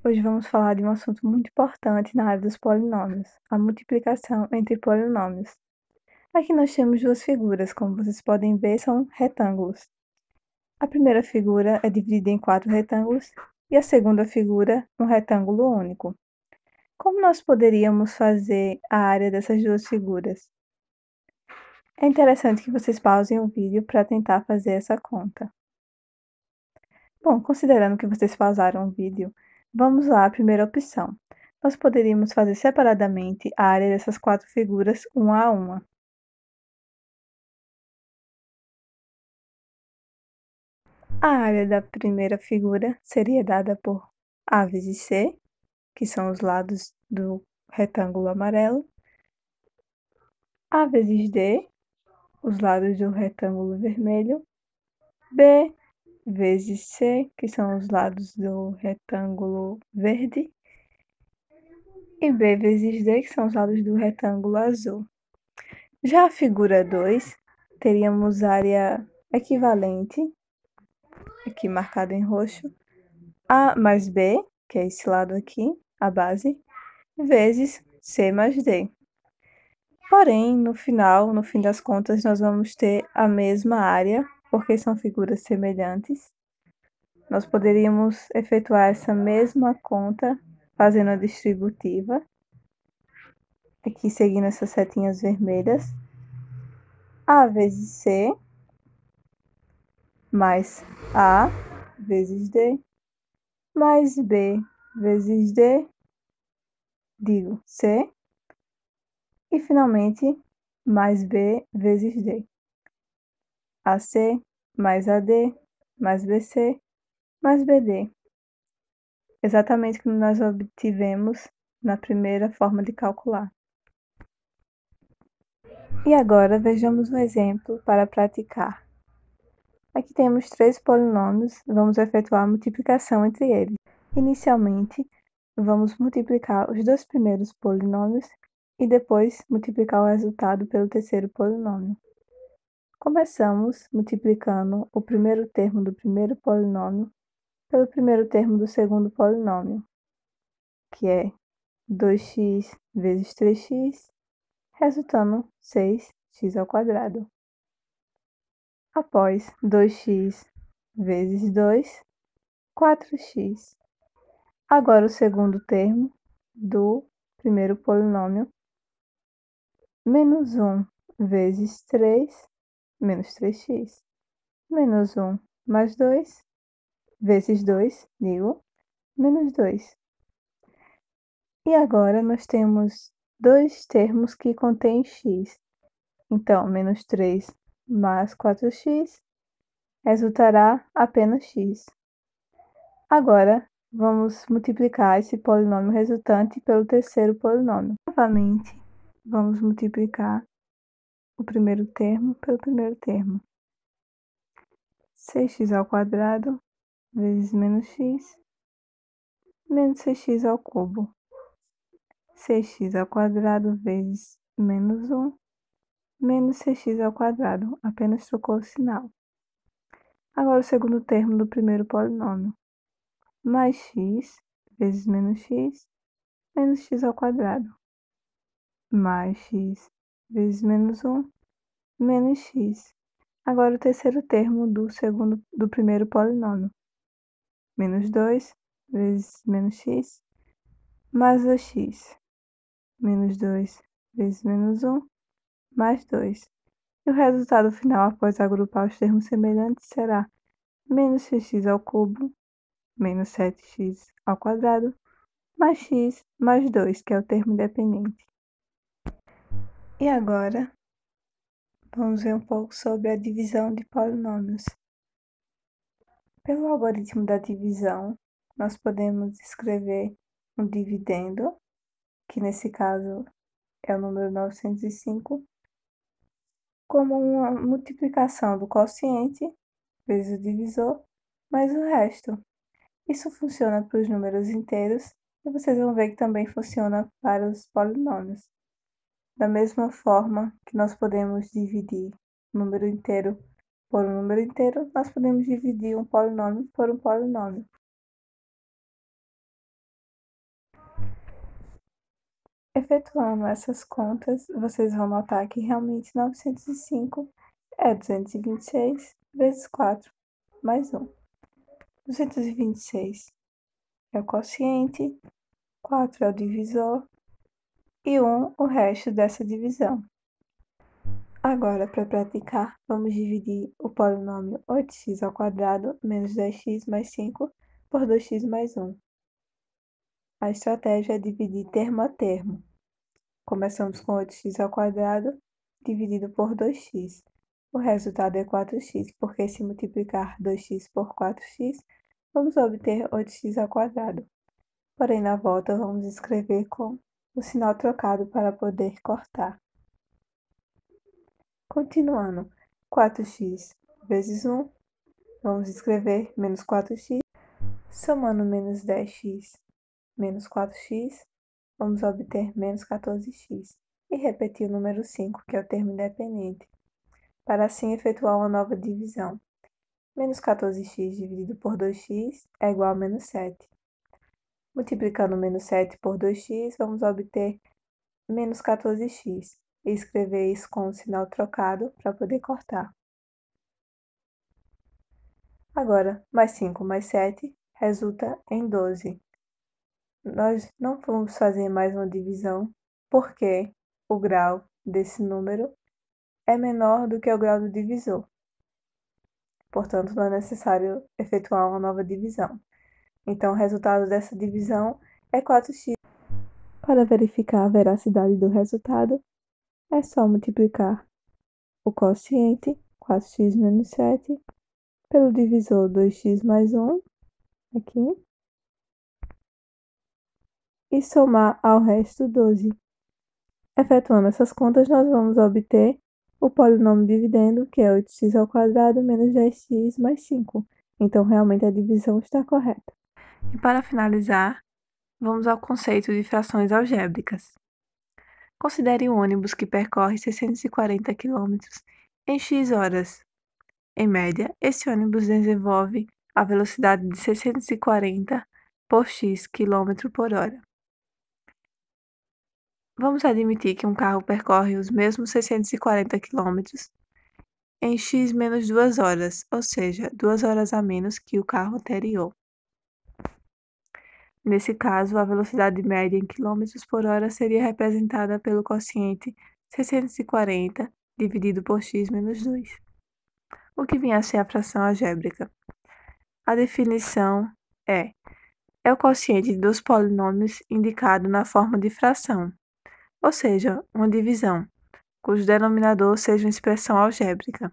Hoje vamos falar de um assunto muito importante na área dos polinômios, a multiplicação entre polinômios. Aqui nós temos duas figuras, como vocês podem ver, são retângulos. A primeira figura é dividida em 4 retângulos e a segunda figura, um retângulo único. Como nós poderíamos fazer a área dessas duas figuras? É interessante que vocês pausem o vídeo para tentar fazer essa conta. Bom, considerando que vocês pausaram o vídeo, vamos lá à primeira opção. Nós poderíamos fazer separadamente a área dessas 4 figuras uma a uma. A área da primeira figura seria dada por A vezes C, que são os lados do retângulo amarelo, A vezes D, os lados do retângulo vermelho, B vezes C, que são os lados do retângulo verde, e B vezes D, que são os lados do retângulo azul. Já a figura 2, teríamos área equivalente, aqui marcada em roxo, A mais B, que é esse lado aqui, a base, vezes C mais D. Porém, no fim das contas, nós vamos ter a mesma área, porque são figuras semelhantes. Nós poderíamos efetuar essa mesma conta fazendo a distributiva, aqui seguindo essas setinhas vermelhas, A vezes C mais A vezes D mais B vezes D, digo C, e finalmente mais B vezes D. AC mais AD mais BC mais BD. Exatamente como nós obtivemos na primeira forma de calcular. E agora vejamos um exemplo para praticar. Aqui temos 3 polinômios, vamos efetuar a multiplicação entre eles. Inicialmente, vamos multiplicar os 2 primeiros polinômios e depois multiplicar o resultado pelo terceiro polinômio. Começamos multiplicando o primeiro termo do primeiro polinômio pelo primeiro termo do segundo polinômio, que é 2x vezes 3x, resultando 6x². Após 2x vezes 2, 4x. Agora o segundo termo do primeiro polinômio, menos 1 vezes 3, menos 3x. Menos 1 mais 2, vezes 2, digo, menos 2. E agora nós temos dois termos que contêm x. Então, menos 3 mais 4x resultará apenas x. Agora, vamos multiplicar esse polinômio resultante pelo terceiro polinômio. Novamente, vamos multiplicar o primeiro termo pelo primeiro termo. 6x² vezes menos x, menos 6x². 6x² vezes menos 1, menos 6x², apenas trocou o sinal. Agora o segundo termo do primeiro polinômio, mais x vezes menos x, menos x², mais x vezes menos 1, menos x. Agora o terceiro termo do primeiro polinômio, menos 2 vezes menos x, mais 2x, menos 2 vezes menos 1, mais 2. E o resultado final, após agrupar os termos semelhantes, será menos 6x², menos 7x², mais x mais 2, que é o termo independente. E agora, vamos ver um pouco sobre a divisão de polinômios. Pelo algoritmo da divisão, nós podemos escrever um dividendo, que nesse caso é o número 905, como uma multiplicação do quociente vezes o divisor, mais o resto. Isso funciona para os números inteiros e vocês vão ver que também funciona para os polinômios. Da mesma forma que nós podemos dividir um número inteiro por um número inteiro, nós podemos dividir um polinômio por um polinômio. Efetuando essas contas, vocês vão notar que realmente 905 é 226 vezes 4 mais 1. 226 é o quociente, 4 é o divisor e 1 o resto dessa divisão. Agora, para praticar, vamos dividir o polinômio 8x² menos 10x mais 5 por 2x mais 1. A estratégia é dividir termo a termo. Começamos com 8x² dividido por 2x. O resultado é 4x, porque se multiplicar 2x por 4x, vamos obter 8x². Porém, na volta, vamos escrever com o sinal trocado para poder cortar. Continuando, 4x vezes 1, vamos escrever menos 4x. Somando menos 10x menos 4x, vamos obter menos 14x. E repetir o número 5, que é o termo independente, para assim efetuar uma nova divisão. Menos 14x dividido por 2x é igual a menos 7. Multiplicando menos 7 por 2x, vamos obter menos 14x. E escrever isso com o sinal trocado para poder cortar. Agora, mais 5 mais 7 resulta em 12. Nós não vamos fazer mais uma divisão, porque o grau desse número é menor do que o grau do divisor. Portanto, não é necessário efetuar uma nova divisão. Então, o resultado dessa divisão é 4x. Para verificar a veracidade do resultado, é só multiplicar o quociente, 4x menos 7, pelo divisor 2x mais 1, aqui, e somar ao resto 12. Efetuando essas contas, nós vamos obter o polinômio dividendo, que é 8x² menos 10x mais 5. Então, realmente, a divisão está correta. E para finalizar, vamos ao conceito de frações algébricas. Considere um ônibus que percorre 640 km em x horas. Em média, esse ônibus desenvolve a velocidade de 640 por x km por hora. Vamos admitir que um carro percorre os mesmos 640 km em x menos 2 horas, ou seja, 2 horas a menos que o carro anterior. Nesse caso, a velocidade média em km por hora seria representada pelo quociente 640 dividido por x menos 2. O que vinha a ser a fração algébrica? A definição é o quociente dos polinômios indicado na forma de fração, ou seja, uma divisão, cujo denominador seja uma expressão algébrica.